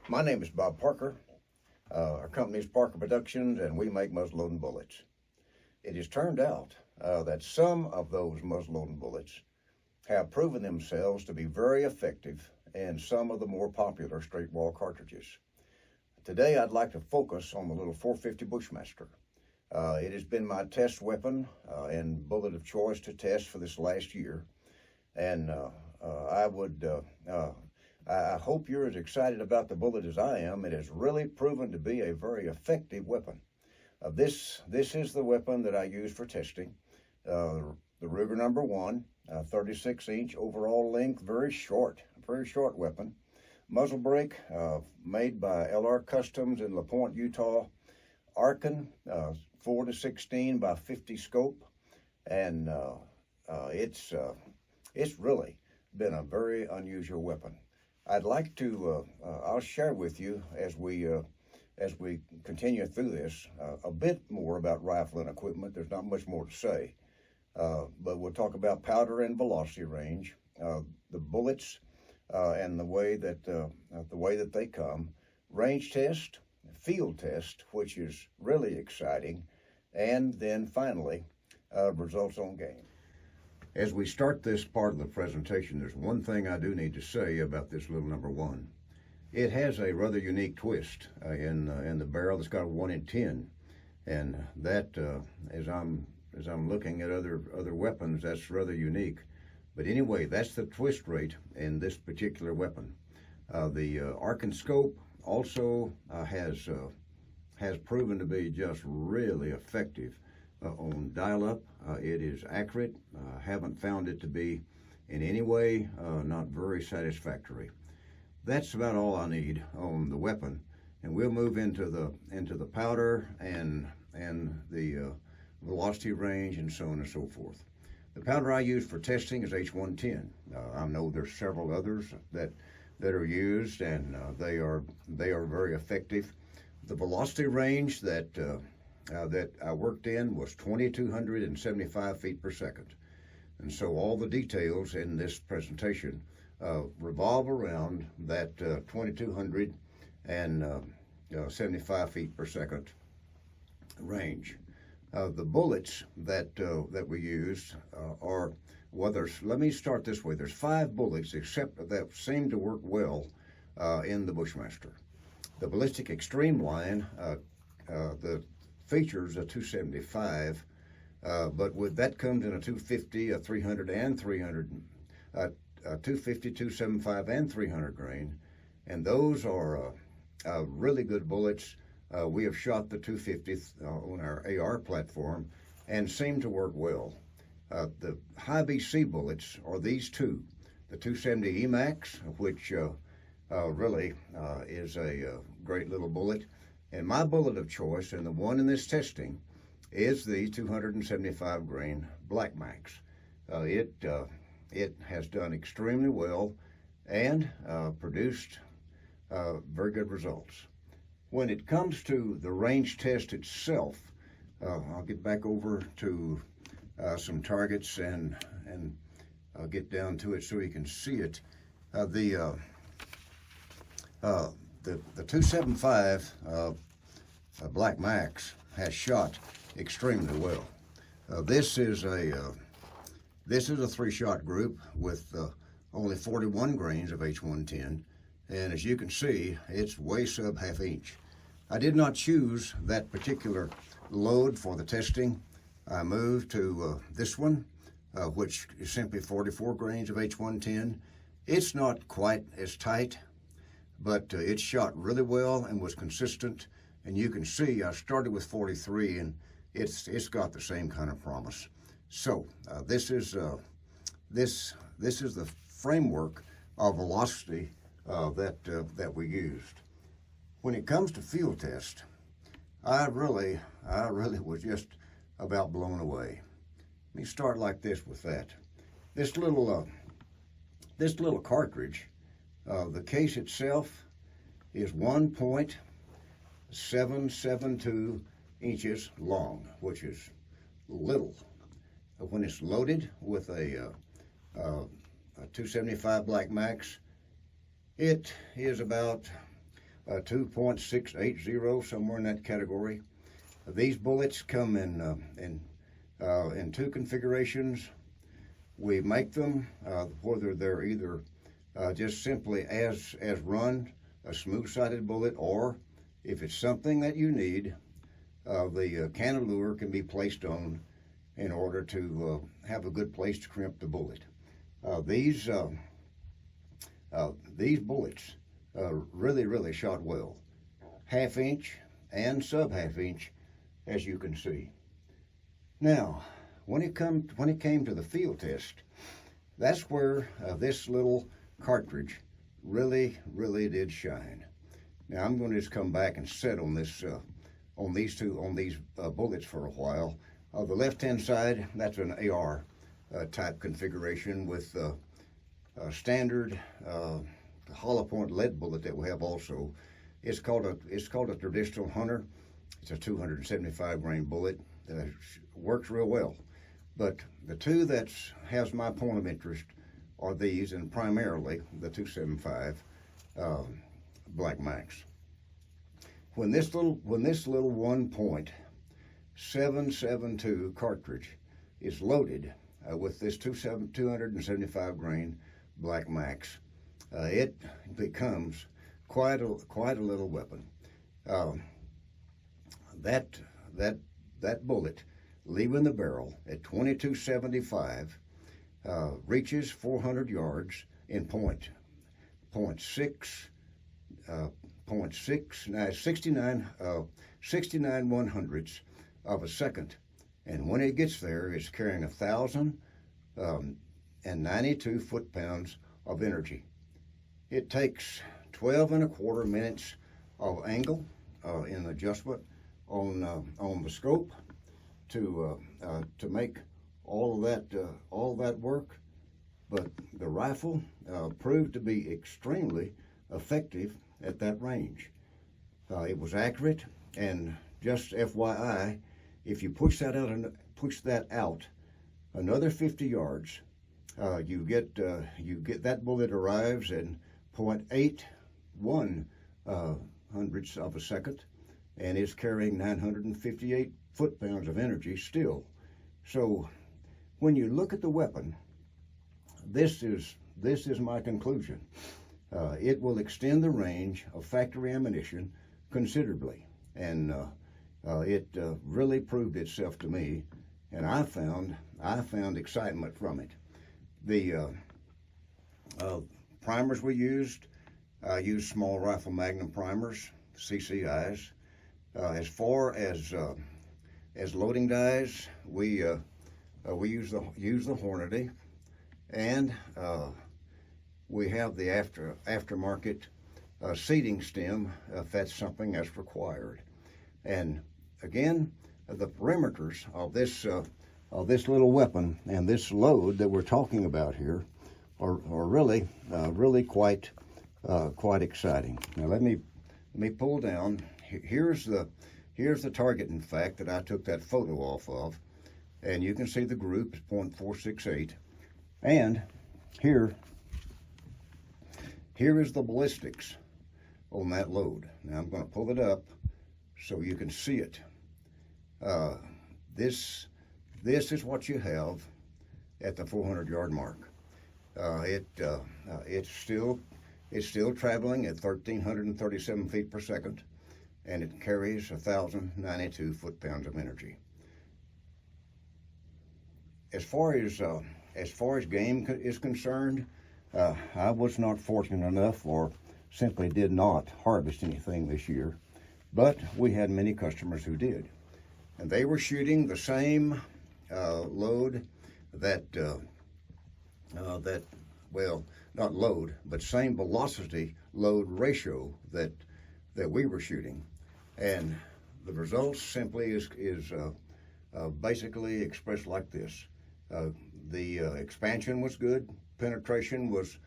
My name is Bob Parker. Our company is Parker Productions, and we make muzzleloading bullets. It has turned out that some of those muzzleloading bullets have proven themselves to be very effective in some of the more popular straight wall cartridges. Today, I'd like to focus on the little 450 Bushmaster. It has been my test weapon and bullet of choice to test for this last year, and I hope you're as excited about the bullet as I am. It has really proven to be a very effective weapon. This is the weapon that I use for testing. The Ruger number 1, 36-inch overall length, very short weapon. Muzzle brake, made by LR Customs in La Pointe, Utah. Arkin, 4-16 by 50 scope, and it's really been a very unusual weapon. I'd like to, I'll share with you as we continue through this a bit more about rifle and equipment. There's not much more to say, but we'll talk about powder and velocity range, the bullets, and the way that they come, range test, field test, which is really exciting, and then finally results on game. As we start this part of the presentation, there's one thing I do need to say about this little number 1. It has a rather unique twist in the barrel that's got a 1 in 10, and that as I'm looking at other weapons, that's rather unique. But anyway, that's the twist rate in this particular weapon. The Arkin scope also has proven to be just really effective on dial-up. It is accurate. Haven't found it to be in any way not very satisfactory. That's about all I need on the weapon, and we'll move into the powder and the velocity range and so on and so forth. The powder I use for testing is H110. I know there's several others that are used, and they are very effective. The velocity range that I worked in was 2,275 feet per second. And so all the details in this presentation revolve around that 2,275 feet per second range. The bullets that we used are, well, let me start this way. There's 5 bullets that seem to work well in the Bushmaster. The Ballistic Extreme line, the features a 275, but that comes in a 250, a 300, and 300, 250, 275, and 300 grain, and those are really good bullets. We have shot the 250 on our AR platform and seem to work well. The high BC bullets are these two, the 270 EMAX, which really is a great little bullet. And my bullet of choice, and the one in this testing, is the 275 grain Black Max. It has done extremely well and produced very good results. When it comes to the range test itself, I'll get back over to some targets and I'll get down to it so you can see it. The 275 Black Max has shot extremely well. This is a 3-shot group with only 41 grains of H110, and as you can see, it's way sub ½ inch. I did not choose that particular load for the testing. I moved to this one, which is simply 44 grains of H110. It's not quite as tight, but it shot really well and was consistent. And you can see I started with 43, and it's got the same kind of promise. So this is the framework of velocity that we used. When it comes to field test, I really was just about blown away. Let me start like this with that. This little cartridge, the case itself is 1.772 inches long, which is little. When it's loaded with a 275 Black Max, it is about 2.680, somewhere in that category. These bullets come in two configurations. We make them whether they're either just simply as run, a smooth-sided bullet, or if it's something that you need, the cantilure can be placed on in order to have a good place to crimp the bullet. These bullets really shot well, 1/2 inch and sub-1/2 inch, as you can see. Now, when it came to the field test, that's where this little cartridge really did shine. Now I'm going to just come back and sit on this on these bullets for a while. The left-hand side, that's an AR type configuration with standard hollow point lead bullet that we have also. It's called a traditional hunter. It's a 275 grain bullet. Works real well. But the two that has my point of interest are these, and primarily the 275 Black Max. When this little 1.772 cartridge is loaded with this 275 grain Black Max, it becomes quite a little weapon. That bullet, leaving the barrel at 2275, reaches 400 yards in 69 100ths of a second, and when it gets there, it's carrying 1,092 foot-pounds of energy. It takes 12 1/4 minutes of angle in adjustment on the scope to make all that work, but the rifle proved to be extremely effective at that range. It was accurate, and just FYI, if you push that out another 50 yards, you get that bullet arrives at 0.81 hundredths of a second, and is carrying 958 foot-pounds of energy still. So when you look at the weapon, this is my conclusion. It will extend the range of factory ammunition considerably, and it really proved itself to me, and I found excitement from it. The primers we used, I used small rifle magnum primers, CCIs. As far as loading dies, we use the Hornady, and we have the aftermarket seating stem if that's something that's required. And again, the perimeters of this little weapon and this load that we're talking about here are really quite exciting. Now let me pull down. Here's the target, in fact, that I took that photo off of, and you can see the group is .468, and here is the ballistics on that load. Now I'm going to pull it up so you can see it. This is what you have at the 400-yard mark. It's still traveling at 1,337 feet per second, and it carries 1,092 foot-pounds of energy. As far as game is concerned, I was not fortunate enough, or simply did not harvest anything this year, but we had many customers who did, and they were shooting the same load well, not load, but same velocity load ratio that we were shooting, and the results simply is basically expressed like this. The expansion was good, penetration was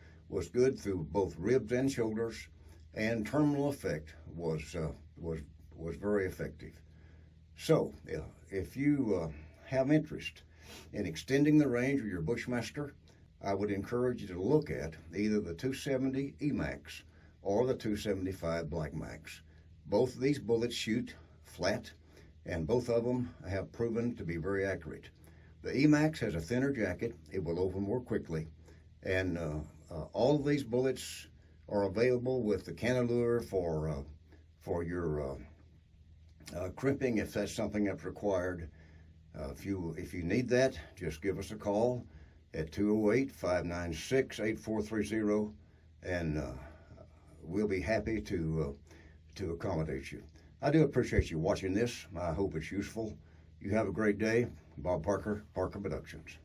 good through both ribs and shoulders, and terminal effect was very effective. So if you have interest in extending the range of your Bushmaster, I would encourage you to look at either the 270 Emax or the 275 Black Max. Both of these bullets shoot flat, and both of them have proven to be very accurate. The EMAX has a thinner jacket. It will open more quickly, and all of these bullets are available with the cannelure for your crimping, if that's something that's required. If you need that, just give us a call at 208-596-8430, and we'll be happy to accommodate you. I do appreciate you watching this. I hope it's useful. You have a great day. Bob Parker, Parker Productions.